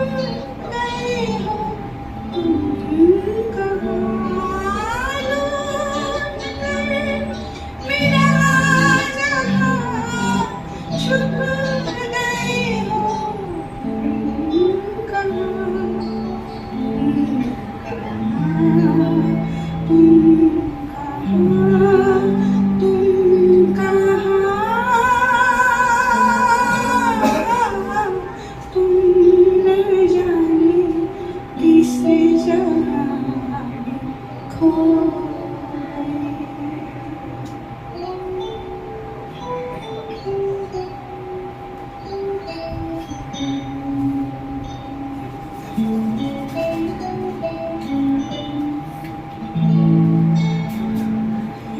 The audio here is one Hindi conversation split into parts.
गए हो तुम कहाँ लौट गए, मेरा जहाँ छुप गए हो तुम कहाँ, तुम कहाँ, तुम न जाने किस जहाँ खो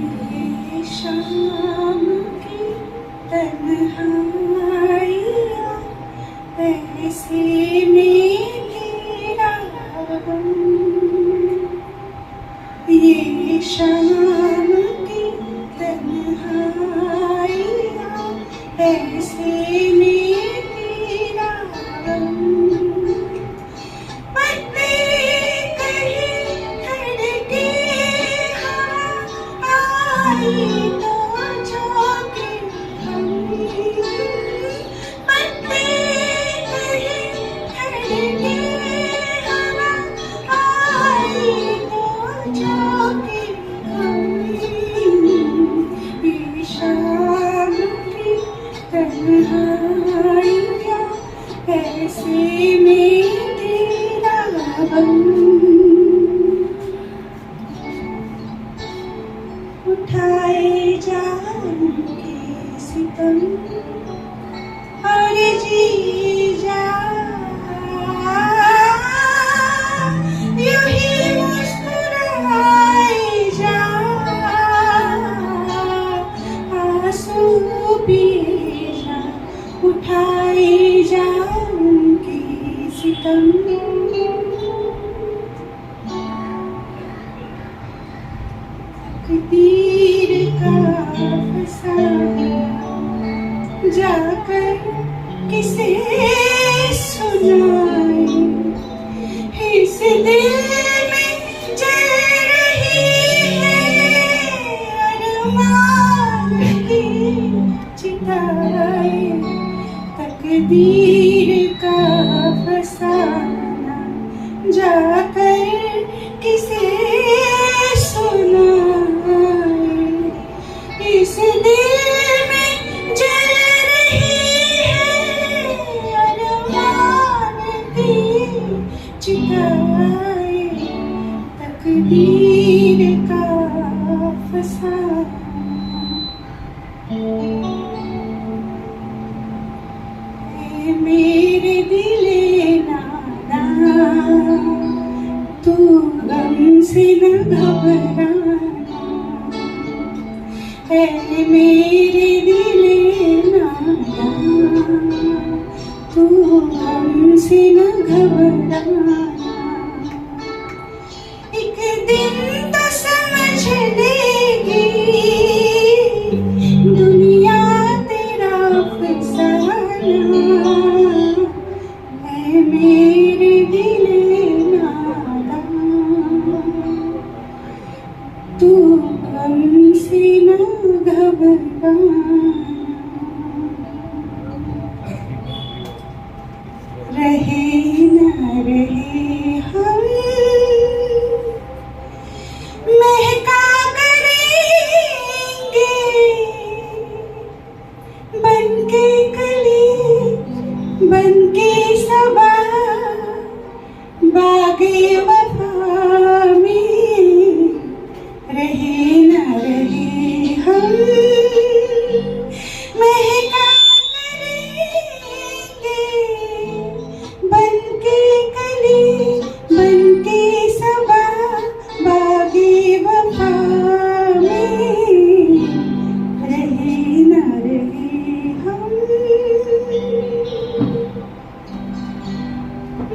ये शाम की तन्हाइयाँ ऐसे में तेरा गम, ये शाम की तन्हाइयाँ ऐसे में तेरा गम, पत्ते कहीं धड़के हवा आई तो झोंके हम, पत्ते कहीं धड़के हवा आई तो झोंके हम, ये शाम की तन्हाइयाँ ऐसे में तेरा गम, उठाए जाएंगे सितम और जी जा, यूं ही मुस्कुराए जा, आंसू पिए जा, उठाए जाएंगे सितम, तकदीर का फसाना जाकर किसे सुनाए, इस दिल में जल रही है अरमान की चिताएं, तकदीर का फसाना जाकर किसे सुनाए, इस दिल में जल रही है अरमान की चिताएं, तकदीर का फसाना, मेरे दिले नादान तू गम से न घबराना, है मेरे दिले नादान तू गम से न घबराना, एक दिन तो समझ लेगी दुनिया तेरा फसाना, है मेरे दिले नादान तू गम से न घबराना, रहे न रहे हम महका करेंगे बनके कली बनके सबा बागे वफा में, रहे न रहे हम महका करेंगे बनके कली बनके सबा बागे वफा में, रहे न रहे हम,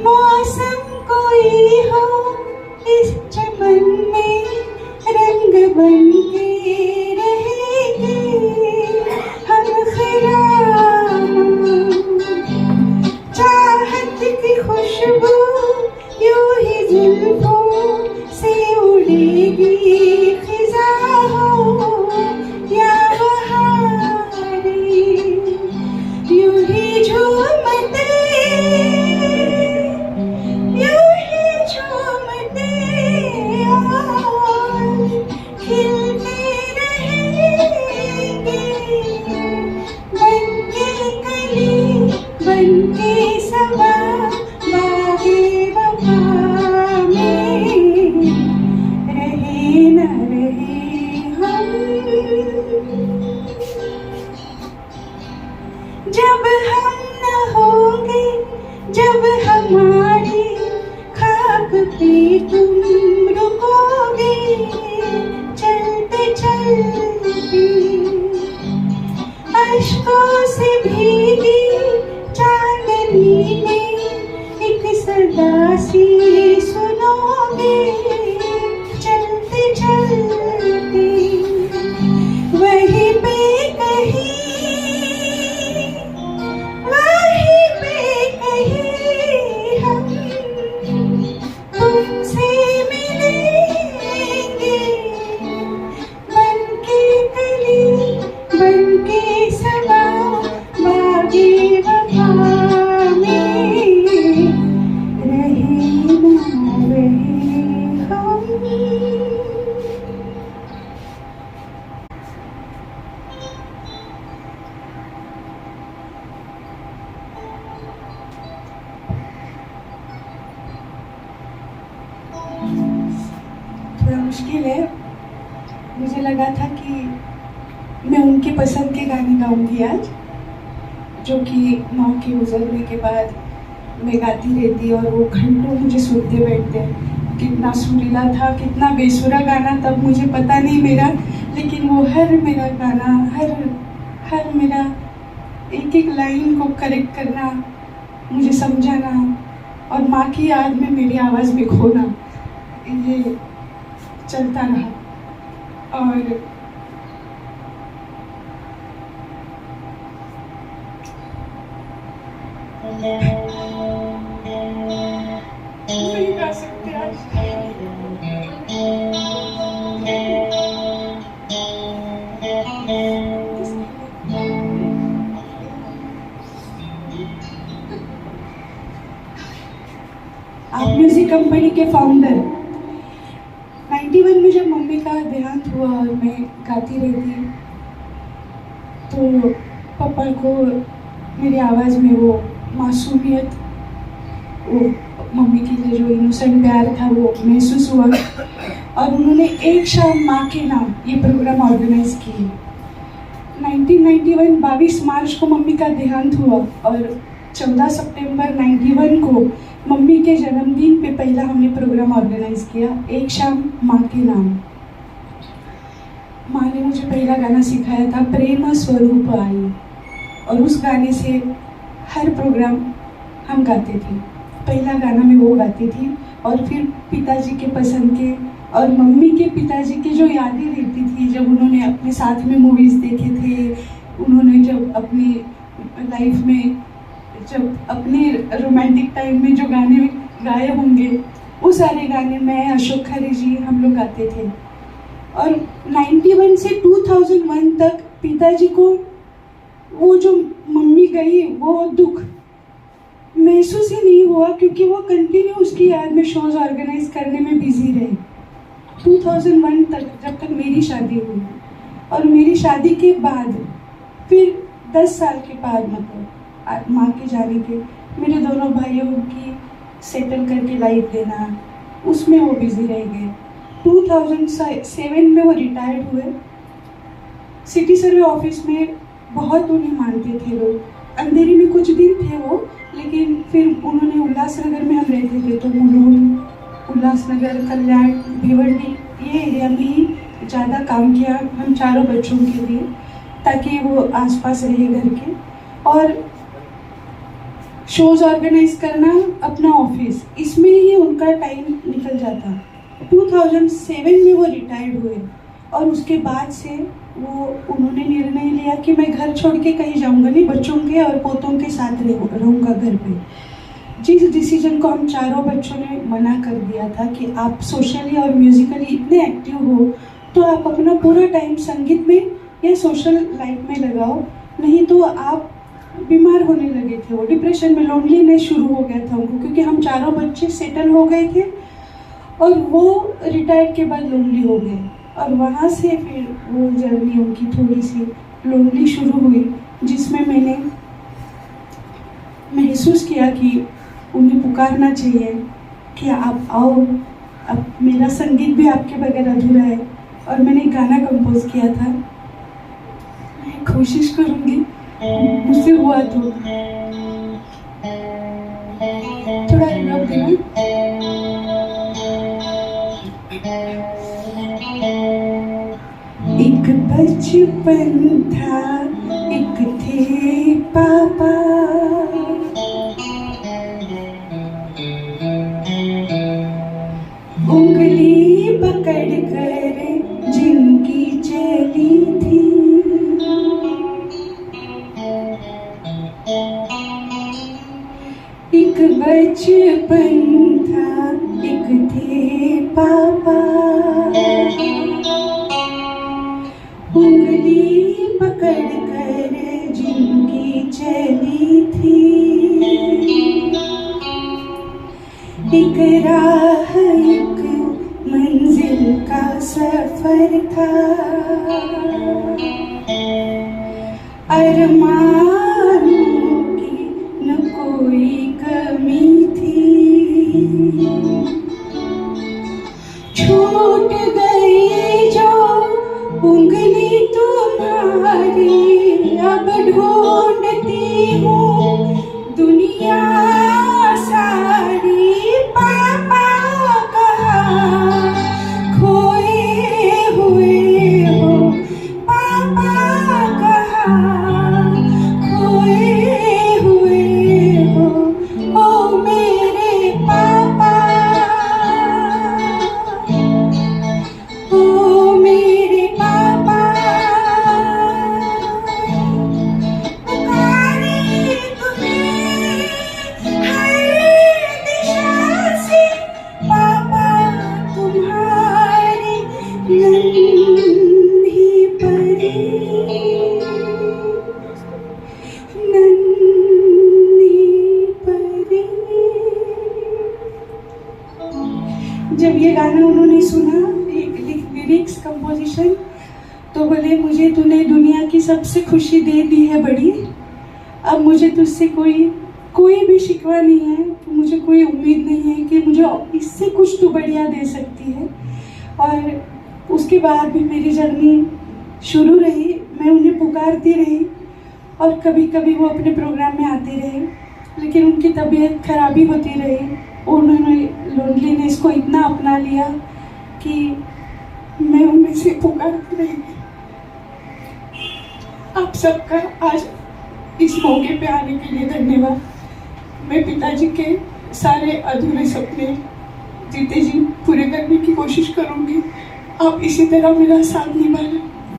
मौसम कोई हो इस चमन में रंग बन के रहेंगे हम, खराम चाहत की खुश खुशबू यूं ही जुल्फों से उड़ेगी खिज़ा हो या बहारें, यूं ही झूमते और खिलते रहेंगे, बनके कली बनके सबा बागे वफा में रहे न रहे हम। जब हम न होंगे, जब हमारी खाक पे तुम रुकोगे, चलते चलते अश्कों से भीगी चांदनी में एक सदा सी सुनोगे, चलते चलते वहीं पे कहीं, वहीं पे कहीं हम तुमसे मिलेंगे, बनके कली बनके सबा बागे वफा में रहे न रहे हम। थोड़ा मुश्किल है, मुझे लगा था कि मैं उनके पसंद के गाने गाऊंगी आज, जो कि माँ के गुजरने के बाद मैं गाती रहती और वो घंटों मुझे सुनते बैठते। कितना सुरीला था, कितना बेसुरा गाना तब मुझे पता नहीं मेरा, लेकिन वो हर मेरा गाना, हर मेरा एक एक लाइन को करेक्ट करना, मुझे समझाना और माँ की याद में मेरी आवाज़ में खोना, ये चलता रहा। और नहीं गा सकते आज। आप म्यूजिक कंपनी के फाउंडर। 91 में जब मम्मी का देहांत हुआ और मैं गाती रहती, तो पापा को मेरी आवाज़ में वो मासूमियत, वो मम्मी के लिए जो इनोसेंट प्यार था वो महसूस हुआ और उन्होंने एक शाम माँ के नाम ये प्रोग्राम ऑर्गेनाइज किए। 1991 22 मार्च को मम्मी का देहांत हुआ और 14 सितंबर 91 को मम्मी के जन्मदिन पे पहला हमने प्रोग्राम ऑर्गेनाइज किया, एक शाम माँ के नाम। माँ ने मुझे पहला गाना सिखाया था प्रेम स्वरूप आई, और उस गाने से हर प्रोग्राम हम गाते थे। पहला गाना मैं वो गाती थी और फिर पिताजी के पसंद के और मम्मी के पिताजी की जो यादें रहती थी, जब उन्होंने अपने साथ में मूवीज़ देखे थे, उन्होंने जब अपनी लाइफ में, जब अपने रोमांटिक टाइम में जो गाने गाए होंगे, वो सारे गाने मैं, अशोक खरे जी, हम लोग गाते थे। और 91 से 2001 तक पिताजी को वो जो मम्मी गई वो दुख महसूस ही नहीं हुआ, क्योंकि वो कंटिन्यू उसकी याद में शोज़ ऑर्गेनाइज करने में बिजी रहे 2001 तक, जब तक मेरी शादी हुई। और मेरी शादी के बाद फिर 10 साल के बाद, मतलब माँ के जाने के, मेरे दोनों भाइयों की सेटल करके लाइफ देना, उसमें वो बिजी रह गए। 2007 में वो रिटायर्ड हुए। सिटी सर्वे ऑफिस में बहुत उन्हें मानते थे लोग, अंधेरी में कुछ दिन थे वो, लेकिन फिर उन्होंने उल्लासनगर में, हम रहते थे तो मुलुंड, उल्लासनगर, कल्याण, भिवंडी, ये एरिया में ही ज़्यादा काम किया हम चारों बच्चों के लिए, ताकि वो आसपास रहे घर के। और शोज़ ऑर्गेनाइज करना, अपना ऑफिस, इसमें ही उनका टाइम निकल जाता। 2007 में वो रिटायर्ड हुए और उसके बाद से उन्होंने निर्णय लिया कि मैं घर छोड़ के कहीं जाऊंगा नहीं, बच्चों के और पोतों के साथ रहूंगा घर पे। जिस डिसीजन को हम चारों बच्चों ने मना कर दिया था कि आप सोशली और म्यूजिकली इतने एक्टिव हो तो आप अपना पूरा टाइम संगीत में या सोशल लाइफ में लगाओ, नहीं तो आप बीमार होने लगे थे। वो डिप्रेशन में, लोनलीनेस शुरू हो गया था उनको, क्योंकि हम चारों बच्चे सेटल हो गए थे और वो रिटायर्ड के बाद लोनली हो गए। और वहाँ से फिर वो जर्नी उनकी थोड़ी सी लोनली शुरू हुई, जिसमें मैंने महसूस किया कि उन्हें पुकारना चाहिए कि आप आओ, अब मेरा संगीत भी आपके बगैर अधूरा है। और मैंने गाना कंपोज किया था, मैं कोशिश करूँगी मुझसे हुआ तो थोड़ा रिवर्ब देना। एक बचपन था, एक थे पापा, उंगली पकड़ कर जिनकी चली थी, एक बचपन था, एक थे पापा, उंगली पकड़ कर जिनकी चली थी, एक राह एक मंजिल का सफर था, अरमानों की न कोई कमी थी, छूट गई जो उंगली तुम्हारी, अब ढूंढती हूँ दुनिया सारी, पापा कहाँ खोए हुए हो, पापा कहाँ खोए हुए हो, ओ मेरे पापा, ओ मेरे पापा, पुकारे तुम्हें हर दिशा से, पापा तुम्हारी नन्ही परी, नन्ही परी। जब ये गाना उन्होंने सुना, लिरिक्स कंपोजिशन, तो बोले मुझे तूने दुनिया की सबसे खुशी दे दी है बड़ी, अब मुझे तुझसे कोई भी शिकवा नहीं है, कि मुझे कोई उम्मीद नहीं है कि मुझे इससे कुछ तू बढ़िया दे सकती है। और उसके बाद भी मेरी जर्नी शुरू रही, मैं उन्हें पुकारती रही और कभी कभी वो अपने प्रोग्राम में आते रहे, लेकिन उनकी तबीयत खराबी होती रही। उन्होंने लोनलीनेस को इतना अपना लिया कि मैं उन्हें से पुकारती रही। आप सबका आज इस मौके पे आने के लिए धन्यवाद। मैं पिताजी के सारे अधूरे सपने जीते जी पूरे करने की कोशिश करूंगी। आप इसी तरह मेरा साथ निभाना।